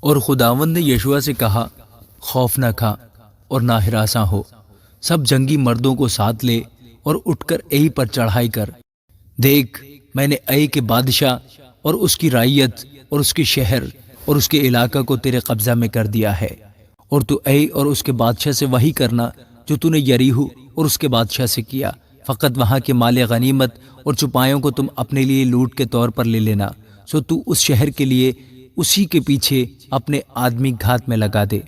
اور خداوند نے یشوع سے کہا، خوف نہ کھا اور نہ ہراساں ہو، سب جنگی مردوں کو ساتھ لے اور اٹھ کر ای پر چڑھائی کر۔ دیکھ، میں نے ای کے بادشاہ اور اس کی رعیت اور اس کے شہر اور اس کے علاقہ کو تیرے قبضہ میں کر دیا ہے، اور تو ای اور اس کے بادشاہ سے وہی کرنا جو تو نے یریحو اور اس کے بادشاہ سے کیا، فقط وہاں کے مال غنیمت اور چپایوں کو تم اپنے لیے لوٹ کے طور پر لے لینا، سو تو اس شہر کے لیے اسی کے پیچھے اپنے آدمی گھات میں لگا دے۔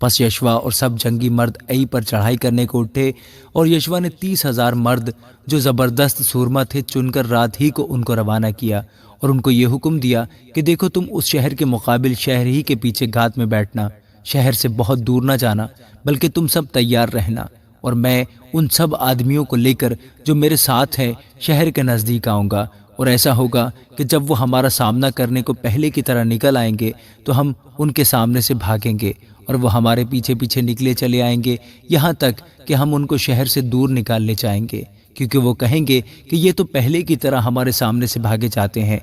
پس یشوع اور سب جنگی مرد ای پر چڑھائی کرنے کو اٹھے، اور یشوع نے 30,000 مرد جو زبردست سورما تھے چن کر رات ہی کو ان کو روانہ کیا، اور ان کو یہ حکم دیا کہ دیکھو، تم اس شہر کے مقابل شہر ہی کے پیچھے گھات میں بیٹھنا، شہر سے بہت دور نہ جانا، بلکہ تم سب تیار رہنا، اور میں ان سب آدمیوں کو لے کر جو میرے ساتھ ہیں شہر کے نزدیک آؤں گا، اور ایسا ہوگا کہ جب وہ ہمارا سامنا کرنے کو پہلے کی طرح نکل آئیں گے تو ہم ان کے سامنے سے بھاگیں گے، اور وہ ہمارے پیچھے پیچھے نکلے چلے آئیں گے، یہاں تک کہ ہم ان کو شہر سے دور نکال لے جائیں گے، کیونکہ وہ کہیں گے کہ یہ تو پہلے کی طرح ہمارے سامنے سے بھاگے جاتے ہیں،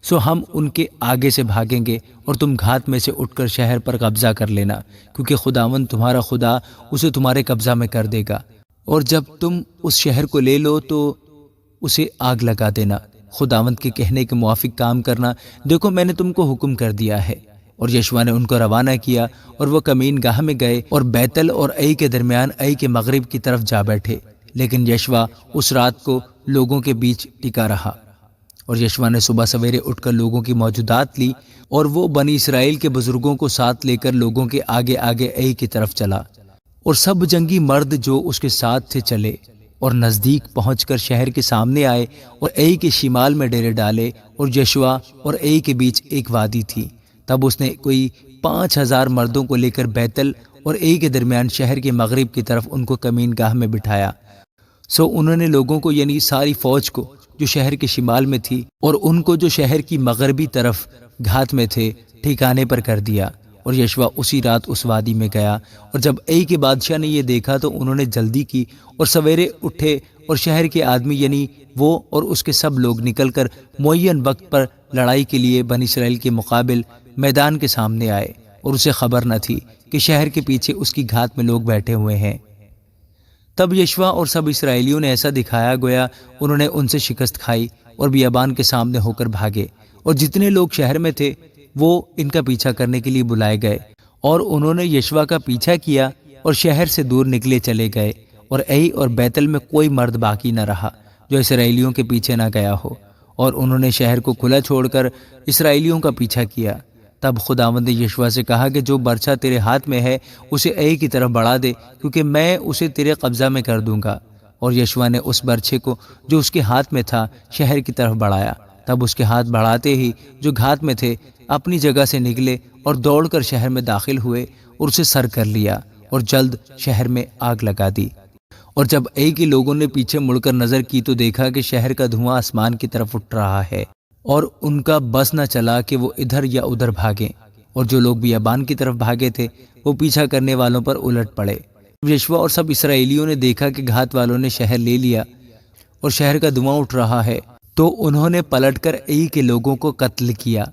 سو ہم ان کے آگے سے بھاگیں گے، اور تم گھات میں سے اٹھ کر شہر پر قبضہ کر لینا، کیونکہ خداوند تمہارا خدا اسے تمہارے قبضہ میں کر دے گا، اور جب تم اس شہر کو لے لو تو اسے آگ لگا دینا، خداوند کے کہنے کے موافق کام کرنا، دیکھو میں نے تم کو حکم کر دیا ہے۔ اور یشوع نے ان کو روانہ کیا، اور وہ کمین گاہ میں گئے اور بیتل اور ای کے درمیان ای کے مغرب کی طرف جا بیٹھے، لیکن یشوع اس رات کو لوگوں کے بیچ ٹکا رہا۔ اور یشوع نے صبح سویرے اٹھ کر لوگوں کی موجودات لی، اور وہ بنی اسرائیل کے بزرگوں کو ساتھ لے کر لوگوں کے آگے آگے ای کی طرف چلا، اور سب جنگی مرد جو اس کے ساتھ تھے چلے، اور نزدیک پہنچ کر شہر کے سامنے آئے اور ای کے شمال میں ڈیرے ڈالے، اور یشوع اور ای کے بیچ ایک وادی تھی۔ تب اس نے کوئی 5,000 مردوں کو لے کر بیتل اور ای کے درمیان شہر کے مغرب کی طرف ان کو کمین گاہ میں بٹھایا، سو انہوں نے لوگوں کو یعنی ساری فوج کو جو شہر کے شمال میں تھی اور ان کو جو شہر کی مغربی طرف گھات میں تھے ٹھکانے پر کر دیا۔ اور یشوع اسی رات اس وادی میں گیا، اور جب ای کے بادشاہ نے یہ دیکھا تو انہوں نے جلدی کی اور سویرے اٹھے، اور شہر کے آدمی یعنی وہ اور اس کے سب لوگ نکل کر معین وقت پر لڑائی کے لیے بنی اسرائیل کے مقابل میدان کے سامنے آئے، اور اسے خبر نہ تھی کہ شہر کے پیچھے اس کی گھات میں لوگ بیٹھے ہوئے ہیں۔ تب یشوع اور سب اسرائیلیوں نے ایسا دکھایا گویا انہوں نے ان سے شکست کھائی، اور بیابان کے سامنے ہو کر بھاگے، اور جتنے لوگ شہر میں تھے وہ ان کا پیچھا کرنے کے لیے بلائے گئے، اور انہوں نے یشوع کا پیچھا کیا اور شہر سے دور نکلے چلے گئے، اور ای اور بیتل میں کوئی مرد باقی نہ رہا جو اسرائیلیوں کے پیچھے نہ گیا ہو، اور انہوں نے شہر کو کھلا چھوڑ کر اسرائیلیوں کا پیچھا کیا۔ تب خداوند نے یشوع سے کہا کہ جو برچھا تیرے ہاتھ میں ہے اسے ای کی طرف بڑھا دے، کیونکہ میں اسے تیرے قبضہ میں کر دوں گا۔ اور یشوع نے اس برچھے کو جو اس کے ہاتھ میں تھا شہر کی طرف بڑھایا، تب اس کے ہاتھ بڑھاتے ہی جو گھات میں تھے اپنی جگہ سے نکلے اور دوڑ کر شہر میں داخل ہوئے اور اسے سر کر لیا، اور جلد شہر میں آگ لگا دی۔ اور جب ای کے لوگوں نے پیچھے مڑ کر نظر کی تو دیکھا کہ شہر کا دھواں آسمان کی طرف اٹھ رہا ہے، اور ان کا بس نہ چلا کہ وہ ادھر یا ادھر بھاگیں، اور جو لوگ بیابان کی طرف بھاگے تھے وہ پیچھا کرنے والوں پر الٹ پڑے۔ یشوع اور سب اسرائیلیوں نے دیکھا کہ گھات والوں نے شہر لے لیا اور شہر کا دھواں اٹھ رہا ہے، تو انہوں نے پلٹ کر ای کے لوگوں کو قتل کیا،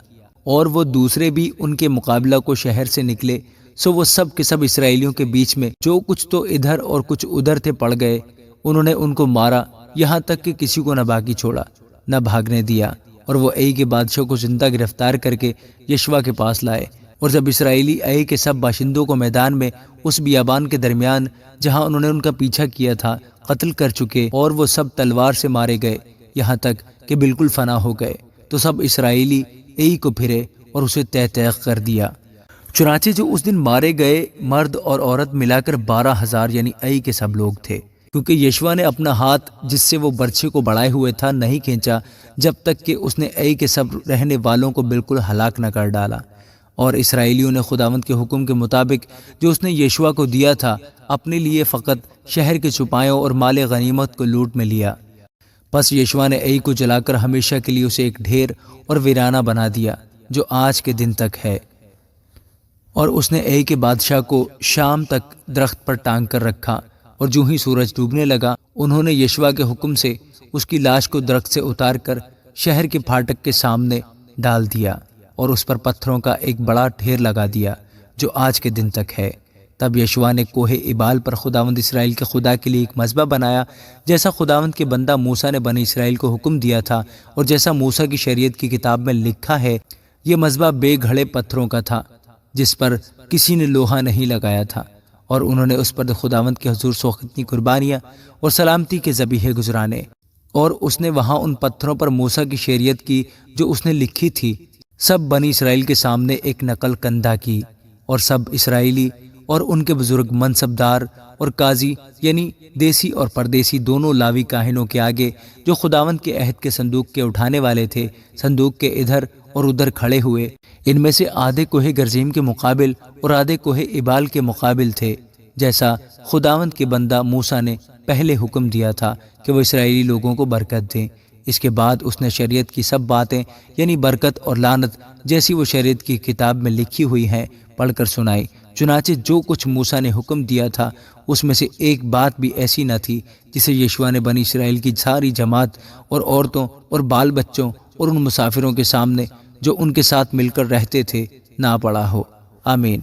اور وہ دوسرے بھی ان کے مقابلہ کو شہر سے نکلے، سو وہ سب کے سب اسرائیلیوں کے بیچ میں جو کچھ تو ادھر اور کچھ ادھر تھے پڑ گئے، انہوں نے ان کو مارا، یہاں تک کہ کسی کو نہ باقی چھوڑا، نہ بھاگنے دیا۔ اور وہ ای کے بادشاہ کو زندہ گرفتار کر کے یشوع کے پاس لائے، اور جب اسرائیلی ای کے سب باشندوں کو میدان میں اس بیابان کے درمیان جہاں انہوں نے ان کا پیچھا کیا تھا قتل کر چکے، اور وہ سب تلوار سے مارے گئے یہاں تک کہ بالکل فنا ہو گئے، تو سب اسرائیلی ای کو پھرے اور اسے تہ تیغ کر دیا۔ چنانچہ جو اس دن مارے گئے مرد اور عورت ملا کر 12,000 یعنی ای کے سب لوگ تھے، کیونکہ یشوع نے اپنا ہاتھ جس سے وہ برچھے کو بڑھائے ہوئے تھا نہیں کھینچا جب تک کہ اس نے ای کے سب رہنے والوں کو بالکل ہلاک نہ کر ڈالا۔ اور اسرائیلیوں نے خداوند کے حکم کے مطابق جو اس نے یشوع کو دیا تھا اپنے لیے فقط شہر کے چھپایوں اور مال غنیمت کو لوٹ میں لیا۔ پس یشوع نے ای کو جلا کر ہمیشہ کے لیے اسے ایک ڈھیر اور ویرانہ بنا دیا جو آج کے دن تک ہے۔ اور اس نے ای کے بادشاہ کو شام تک درخت پر ٹانگ کر رکھا، اور جو ہی سورج ڈوبنے لگا انہوں نے یشوع کے حکم سے اس کی لاش کو درخت سے اتار کر شہر کے پھاٹک کے سامنے ڈال دیا، اور اس پر پتھروں کا ایک بڑا ڈھیر لگا دیا جو آج کے دن تک ہے۔ تب یشوع نے کوہ ایبال پر خداوند اسرائیل کے خدا کے لیے ایک مذبح بنایا، جیسا خداوند کے بندہ موسیٰ نے بنی اسرائیل کو حکم دیا تھا، اور جیسا موسیٰ کی شریعت کی کتاب میں لکھا ہے۔ یہ مذبح بے گھڑے پتھروں کا تھا، جس پر کسی نے لوہا نہیں لگایا تھا، اور انہوں نے اس پر خداوند کے حضور سوختنی قربانیاں اور سلامتی کے ذبیحے گزرانے، اور اس نے وہاں ان پتھروں پر موسیٰ کی شریعت کی جو اس نے لکھی تھی سب بنی اسرائیل کے سامنے ایک نقل کندہ کی، اور سب اسرائیلی اور ان کے بزرگ منصبدار اور قاضی یعنی دیسی اور پردیسی دونوں لاوی کاہنوں کے آگے جو خداوند کے عہد کے صندوق کے اٹھانے والے تھے، صندوق کے ادھر اور ادھر کھڑے ہوئے۔ ان میں سے آدھے کوہ گرزیم کے مقابل اور آدھے کوہ ایبال کے مقابل تھے، جیسا خداوند کے بندہ موسیٰ نے پہلے حکم دیا تھا کہ وہ اسرائیلی لوگوں کو برکت دیں۔ اس کے بعد اس نے شریعت کی سب باتیں یعنی برکت اور لعنت جیسی وہ شریعت کی کتاب میں لکھی ہوئی ہیں پڑھ کر سنائی۔ چنانچہ جو کچھ موسیٰ نے حکم دیا تھا اس میں سے ایک بات بھی ایسی نہ تھی جسے یشوع نے بنی اسرائیل کی ساری جماعت اور عورتوں اور بال بچوں اور ان مسافروں کے سامنے جو ان کے ساتھ مل کر رہتے تھے نہ پڑھا ہو۔ آمین۔